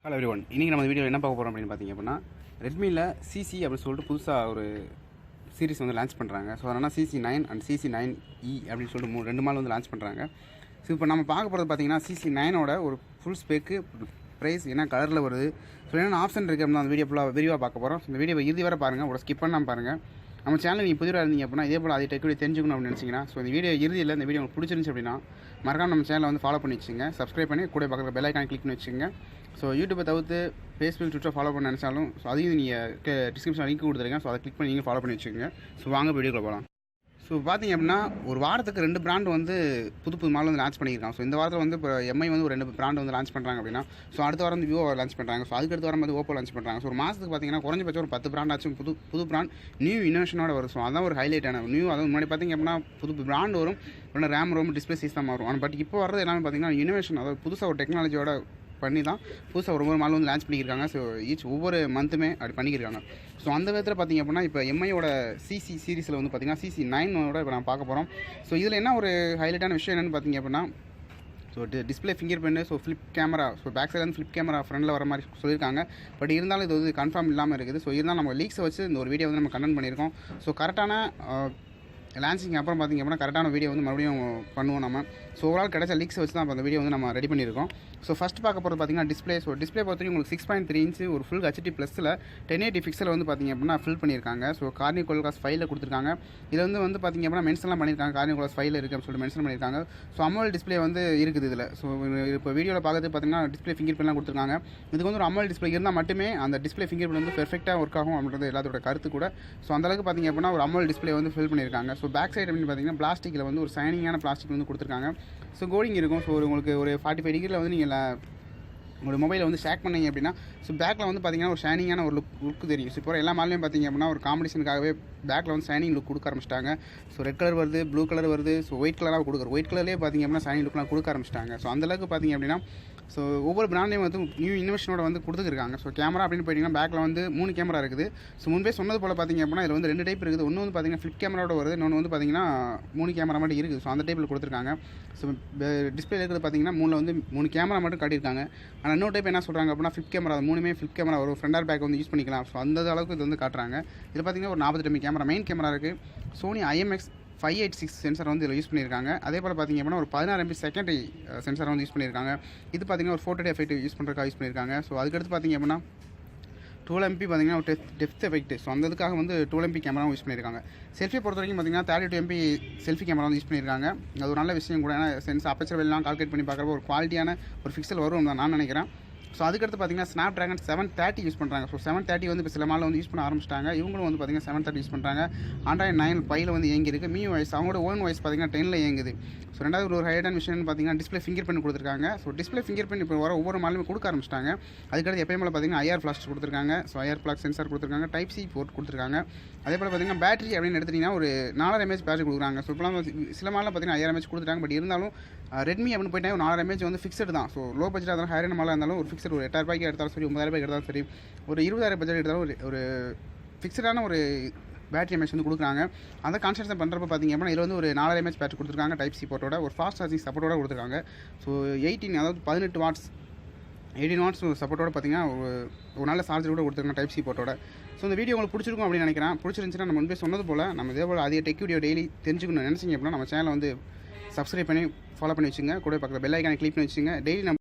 Hello every one. இன்றைக்கி நம்ம video என்ன பார்க்க போகிறோம் அப்படின்னு பார்த்தீங்க அப்படின்னா, ரெட்மியில் சிசி அப்படின்னு சொல்லிட்டு புதுசாக ஒரு சீரிஸ் வந்து லான்ச் பண்ணுறாங்க. ஸோ அதனால் cc9 அண்ட் cc9e அப்படின்னு சொல்லிட்டு ரெண்டு மாடல் வந்து லான்ச் பண்ணுறாங்க. ஸோ இப்போ நம்ம பார்க்க போகிறது பார்த்தீங்கன்னா cc9ஓட ஒரு ஃபுல் ஸ்பெக்கு ப்ரைஸ் என்ன கலரில் வருது, ஸோ என்னென்ன ஆப்ஷன் இருக்குது அப்படின்னு அந்த வீடியோ ஃபுல்லாக விரிவாக பார்க்க போகிறோம். இந்த வீடியோ இறுதி வரை பாருங்கள், ஒரு ஸ்கிப் பண்ணாமல் பாருங்கள். நம்ம சேனல் நீங்கள் புதிராக இருந்தீங்க அப்படின்னா இதே போல் அதை டெக்னிக் தெரிஞ்சுக்கணும் அப்படின்னு நினச்சிங்கன்னா, ஸோ இந்த வீடியோ இறுதியில் இந்த வீடியோ உங்களுக்கு பிடிச்சிருந்துச்சு அப்படின்னா மறக்காம நம்ம சேனலை வந்து ஃபாலோ பண்ணி வச்சுங்க, சப்ஸ்கிரைப் பண்ணி கூட பக்கத்தில் பெல் ஐக்கான் கிளிக் பண்ணி வச்சுங்க. ஸோ யூடியூப்பை தவிர்த்து ஃபேஸ்புக் ட்விட்டர் ஃபாலோ பண்ண நினச்சாலும் ஸோ அதையும் நீங்கள் டிஸ்கிரிப்ஷன் லிங்க் கொடுத்துருங்க. ஸோ அதை கிளிக் பண்ணி நீங்கள் ஃபாலோ பண்ணி வச்சுக்கோங்க. ஸோ வாங்க வீடியோக்குள்ள போகலாம். ஸோ பார்த்தீங்க அப்படின்னா ஒரு வாரத்துக்கு 2 பிராண்ட் வந்து புது மாடல் வந்து லான்ச் பண்ணியிருக்காங்க. ஸோ இந்த வாரத்தில் வந்து இப்போ எம்ஐ வந்து ஒரு 2 பிராண்ட் வந்து லான்ச் பண்ணுறாங்க அப்படின்னா, ஸோ அடுத்த வாரம் வந்து விவோ லான்ச் பண்ணுறாங்க. ஸோ அதுக்கு அடுத்த வாரம் வந்து ஓப்போ லான்ச் பண்ணுறாங்க. ஸோ ஒரு மாதத்துக்கு பார்த்தீங்கன்னா குறைஞ்சபட்சம் ஒரு 10 பிராண்ட் ஆச்சும் புது பிராண்ட் நியூ இனோவேஷனோட வரும். ஸோ அதான் ஒரு ஹைலைட்டான நியூ. அதாவது முன்னாடி பார்த்தீங்க அப்படின்னா புது பிராண்ட் வரும், இல்லைனா ரேம் ரோம் டிஸ்பிளே சிஸ்டம் வரும். ஆனால் பட் இப்போ வரது எல்லாமே பார்த்தீங்கன்னா இனோவேஷன், அதாவது புதுசாக ஒரு டெக்னாலஜியோட பண்ணி தான் புதுசாக ஒரு மாடல் வந்து லான்ச் பண்ணியிருக்காங்க. ஸோ ஒவ்வொரு மந்த்துமே அப்படி பண்ணியிருக்காங்க. ஸோ அந்த விதத்தில் பார்த்திங்க அப்படின்னா இப்போ எம்ஐயோட சிசி சீரிஸில் வந்து பார்த்திங்கன்னா cc9ஓட இப்போ நான் பார்க்க போகிறோம். ஸோ இதில் என்ன ஒரு ஹைலைட்டான விஷயம் என்னென்னு பார்த்திங்க அப்படின்னா, so display fingerprint, so flip camera, so back சைடில் வந்து ஃப்ளிப் கேமரா ஃப்ரண்டில் வர மாதிரி சொல்லியிருக்காங்க. பட் இருந்தாலும் இது வந்து கன்ஃபார்ம் இல்லாமல் இருக்குது. ஸோ இருந்தாலும் நம்ம லீக்ஸை வச்சு இந்த ஒரு வீடியோ வந்து நம்ம கண்டென்ட் பண்ணியிருக்கோம். ஸோ கரெக்டான லான்ச்சிங் அப்புறம் பார்த்திங்க அப்படின்னா கரெக்டான வீடியோ வந்து மறுபடியும் பண்ணுவோம் நம்ம. ஸோ ஓவரால் கிடைச்ச லீக்ஸ் வச்சு தான் அந்த வீடியோ வந்து நம்ம ரெடி பண்ணியிருக்கோம். ஸோ ஃபஸ்ட் பார்க்க போகிறது பார்த்திங்கன்னா டிஸ்பிளே. ஸோ டிஸ்பிளே பொறுத்தவரைக்கும் உங்களுக்கு 6.3 இன்ச்சு ஒரு ஃபுல் HD ப்ளஸில் 1080 பிக்சல் வந்து பார்த்திங்க அப்படின்னா ஃபில் பண்ணியிருக்காங்க. ஸோ கார்னிங் கோல்காஸ் 5ல் கொடுத்துருக்காங்க. இதில் வந்து பார்த்திங்க அப்படின்னா மென்ஷன்லாம் பண்ணியிருக்காங்க, கார்னிங் கோல்காஸ் 5ல் இருக்குது அப்படின்னு சொல்லிட்டு மென்ஷன் பண்ணியிருக்காங்க. ஸோ AMOLED டிஸ்பிளே வந்து இருக்குது இதில். ஸோ இப்போ வீடியோவில் பார்க்குறது பார்த்திங்கன்னா டிஸ்பிளே ஃபிங்கர் பிரிண்ட்லாம் கொடுத்துருக்காங்க. இதுக்கு வந்து ஒரு AMOLED டிஸ்பிளே இருந்தால் மட்டுமே அந்த டிஸ்பிளே ஃபிங்கர் பிரிண்ட் வந்து பெர்ஃபெக்டாக ஒர்க் ஆகும் அப்படின்றது எல்லாத்தோட கருத்து கூட. ஸோ அந்தளவுக்கு பார்த்திங்க அப்படின்னா ஒரு AMOLED டிஸ்பிளே வந்து ஃபில் பண்ணியிருக்காங்க. ஸோ பேக் சைடு அப்படின்னு பார்த்திங்கன்னா பிளாஸ்டிக்கில் வந்து ஒரு சைனிங்கான பிளாஸ்டிக் வந்து கொடுத்துருக்காங்க. ஸோ கோடிங் இருக்கும். ஸோ உங்களுக்கு ஒரு 45 டிகிரியில் வந்து நீங்கள் உங்களோட மொபைலை வந்து ஷேக் பண்ணிங்க அப்படின்னா ஸோ பேக்கில் வந்து பார்த்திங்கன்னா ஒரு ஷைனிங்கான ஒரு லுக் தெரியும். ஸோ இப்போ எல்லா மாடலையும் பார்த்திங்க அப்படின்னா ஒரு காம்படிஷனுக்காகவே பேக்கில் வந்து ஷைனிங் லுக் கொடுக்க ஆரம்பிச்சிட்டாங்க. ஸோ ரெட் கலர் வருது, ப்ளூ கலர் வருது, ஸோ ஒயிட் கலராக கொடுக்குறது. ஒயிட் கலர்லேயே பார்த்திங்க அப்படின்னா ஷைனிங் லுக்லாம் கொடுக்க ஆரம்பிச்சிட்டாங்க. ஸோ அந்தளவுக்கு பார்த்திங்க அப்படின்னா ஸோ ஒவ்வொரு பிராண்டையும் வந்து நியூ இனோவேஷனோட வந்து கொடுத்துருக்காங்க. ஸோ கேமரா அப்படின்னு போயிட்டிங்கன்னா பேக்கில் வந்து 3 கேமரா இருக்குது. ஸோ முன்பே சொன்னது போல் பார்த்திங்க அப்படின்னா இதில் வந்து 2 டைப் இருக்குது. ஒன்று வந்து பார்த்திங்கன்னா ஃப்ளிப் கேமராவோட வருது, இன்னொன்று வந்து பார்த்திங்கன்னா 3 கேமரா மட்டும் இருக்குது. ஸோ அந்த டைப்பில் கொடுத்துருக்காங்க. ஸோ டிஸ்பிளே இருக்கிறது பார்த்திங்கன்னா 3ல் வந்து 3 கேமரா மட்டும் காட்டியிருக்காங்க. ஆனால் இன்னொரு டைப் என்ன சொல்கிறாங்க அப்படின்னா ஃப்ளிப் கேமரா, 3மே ஃப்ளிப் கேமரா வரும், ஃப்ரண்ட் பேக் வந்து யூஸ் பண்ணிக்கலாம். ஸோ அந்த அளவுக்கு இது வந்து காட்டுறாங்க. இதில் பார்த்திங்கன்னா ஒரு 48 MP கேமரா மெயின் கேமரா இருக்குது. சோனி IMX586 சென்சார் வந்து இதில் யூஸ் பண்ணியிருக்காங்க. அதே போல் பார்த்திங்க அப்படின்னா ஒரு 16 MP செகண்டரி சென்சார் வந்து யூஸ் பண்ணியிருக்காங்க. இது பார்த்திங்கன்னா ஒரு ஃபோட்டோ எஃபெக்ட் யூஸ் பண்ணுறதுக்காக யூஸ் பண்ணியிருக்காங்க. ஸோ அதுக்கடுத்து பார்த்திங்க அப்படின்னா 12 MP பார்த்திங்கன்னா ஒரு டெப்த் எஃபெக்ட். ஸோ அந்த இதுக்காக வந்து 12 MP கேமராவும் யூஸ் பண்ணியிருக்காங்க. செல்ஃபி பொறுத்த வரைக்கும் பார்த்திங்கன்னா 32 MP செல்ஃபி கேமரா வந்து யூஸ் பண்ணியிருக்காங்க. அது ஒரு நல்ல விஷயம் கூட. ஏன்னா சென்ஸ் அப்பச்சர் வெளிலாம் கால்குலேட் பண்ணி பார்க்குறப்ப ஒரு குவாலிட்டியான ஒரு பிக்சல் வரும் தான் நான் நினைக்கிறேன். ஸோ அதுக்கடுத்து பார்த்திங்கன்னா snapdragan 730 யூஸ் பண்ணுறாங்க. ஸோ 730 வந்து இப்போ சில மாடல் வந்து யூஸ் பண்ண ஆரம்பிச்சிட்டாங்க. இவங்களும் வந்து பார்த்திங்கன்னா 730 யூஸ் பண்ணுறாங்க. Android 9 Pie வந்து இயங்கிருக்கு. MIUI அவங்களோட ஓன் வாய்ஸ் பார்த்திங்கன்னா 10ல் இயங்குது. ஸோ ரெண்டாவது ஒரு ஹைலைட்டான விஷயம்னு பார்த்திங்கன்னா டிஸ்பிளே ஃபிங்கர் பிரிண்ட் கொடுத்துருக்காங்க. ஸோ டிஸ்பிளே ஃபிங்கர் பிரிண்ட் இப்போ வர ஒவ்வொரு மாடலுமே கொடுக்க ஆரம்பிச்சிட்டாங்க. அதுக்கடுத்து எப்பயும் போல் பார்த்திங்கன்னா IR ஃப்ளாஷ் கொடுத்துருக்காங்க. ஸோ IR ஃப்ளாஷ் சென்சார் கொடுத்துருக்காங்க. Type-C போர்ட் கொடுத்துருக்காங்க. அதே போல் பார்த்திங்கன்னா பேட்டரி அப்படின்னு எடுத்திங்கன்னா ஒரு 4000 mAh பேட்டரி கொடுக்குறாங்க. ஸோ இப்போலாம் சில மாடலில் பார்த்திங்கன்னா 5000 mAh கொடுத்துட்டாங்க. பட் இருந்தாலும் ரெட்மி அப்படின்னு போயிட்டால் ஒரு 4000 mAh வந்து ஃபிக்ஸடு தான். ஸோ லோ பட்ஜெட் இருந்தாலும் ஹையரான மாடலாக இருந்தாலும் ஒரு ஃபிக்ஸட் ஒரு 8000 ரூபாய்க்கு எடுத்தாலும் சரி, 9000 ரூபாய்க்கு எடுத்தாலும் சரி, ஒரு 20000 பட்ஜெட் எடுத்தாலும் ஒரு ஃபிக்ஸடான ஒரு பேட்டரி எம்ஏஹெச் வந்து கொடுக்குறாங்க. அந்த கான்செப்ட் பண்ணுறப்ப பார்த்திங்க அப்படின்னா இதில் வந்து ஒரு 4000 mAh பேட்டரி கொடுத்துருக்காங்க. Type-C போர்ட்டோட ஒரு ஃபாஸ்ட் சார்ஜிங் சப்போர்ட்டோட கொடுத்துருக்காங்க. ஸோ 18 வாட்ஸ் சப்போர்ட்டோட பார்த்திங்கன்னா ஒரு நல்ல சார்ஜர் கூட கொடுத்துருக்காங்க Type-C போர்ட்டோட. ஸோ இந்த வீடியோ உங்களுக்கு பிடிச்சிருக்கும் அப்படின்னு நினைக்கிறேன். பிடிச்சிருந்துச்சுன்னா நம்ம முன்பே சொன்னது போல் நம்ம இதே போல் அதிக டெக் வீடியோ டெய்லி தெரிஞ்சுக்கணும்னு நினச்சிங்க அப்படின்னா நம்ம சேனலை வந்து சப்ஸ்கிரைப் பண்ணி ஃபாலோ பண்ணி வச்சுங்க. கூட பக்கத்தில் பெல் ஐக்கானை கிளிக் பண்ணி வச்சுங்க. டெய்லி நம்ம